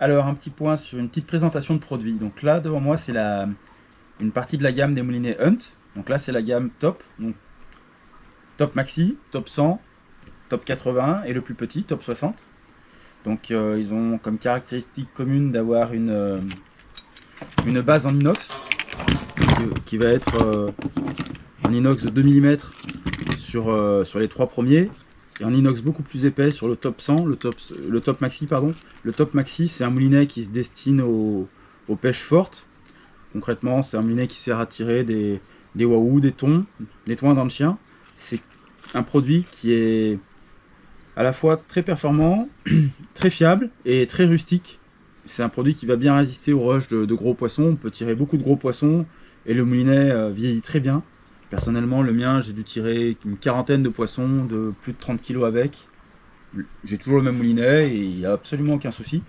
Alors, un petit point sur une petite présentation de produit. Donc là, devant moi, c'est une partie de la gamme des moulinets Hunt. Donc là, c'est la gamme top. Donc, top maxi, top 100, top 80 et le plus petit, top 60. Donc ils ont comme caractéristique commune d'avoir une base en inox qui va être en inox de 2 mm sur les trois premiers, et en inox beaucoup plus épais sur le top 100, le top maxi pardon. Le top maxi, c'est un moulinet qui se destine aux pêches fortes. Concrètement, c'est un moulinet qui sert à tirer des wahoo, des thons à dents de chien. C'est un produit qui est à la fois très performant, très fiable et très rustique. C'est un produit qui va bien résister aux rushs de gros poissons. On peut tirer beaucoup de gros poissons et le moulinet vieillit très bien. Personnellement, le mien, j'ai dû tirer une quarantaine de poissons de plus de 30 kg avec. J'ai toujours le même moulinet et il n'y a absolument aucun souci.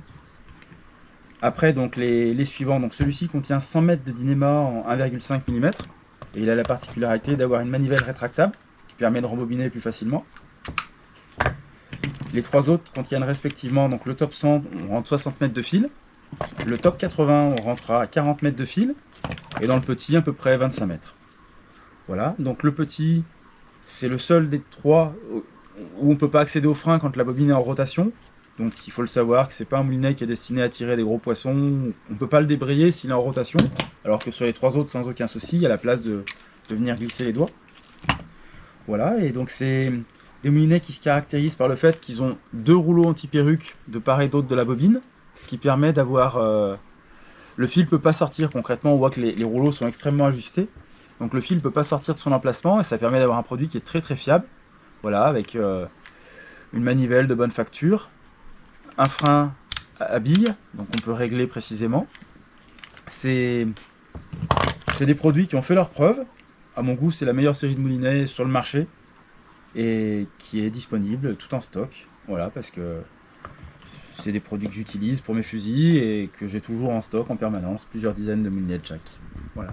Après, donc les suivants, donc celui-ci contient 100 mètres de dynéma en 1,5 mm et il a la particularité d'avoir une manivelle rétractable qui permet de rembobiner plus facilement. Les trois autres contiennent respectivement, donc le top 100, on rentre 60 mètres de fil, le top 80, on rentrera 40 mètres de fil, et dans le petit, à peu près 25 mètres. Voilà, donc le petit, c'est le seul des trois où on ne peut pas accéder au frein quand la bobine est en rotation. Donc il faut le savoir que c'est pas un moulinet qui est destiné à tirer des gros poissons, on ne peut pas le débrayer s'il est en rotation, alors que sur les trois autres, sans aucun souci, il y a la place de venir glisser les doigts. Voilà, et donc c'est des moulinets qui se caractérisent par le fait qu'ils ont deux rouleaux anti-perruque de part et d'autre de la bobine, ce qui permet d'avoir... le fil ne peut pas sortir, concrètement on voit que les rouleaux sont extrêmement ajustés, donc le fil ne peut pas sortir de son emplacement et ça permet d'avoir un produit qui est très très fiable. Voilà, avec une manivelle de bonne facture, un frein à bille, donc on peut régler précisément. C'est des produits qui ont fait leurs preuves. À mon goût, c'est la meilleure série de moulinets sur le marché et qui est disponible tout en stock. Voilà, parce que c'est des produits que j'utilise pour mes fusils et que j'ai toujours en stock en permanence, plusieurs dizaines de moulinets de chaque. Voilà.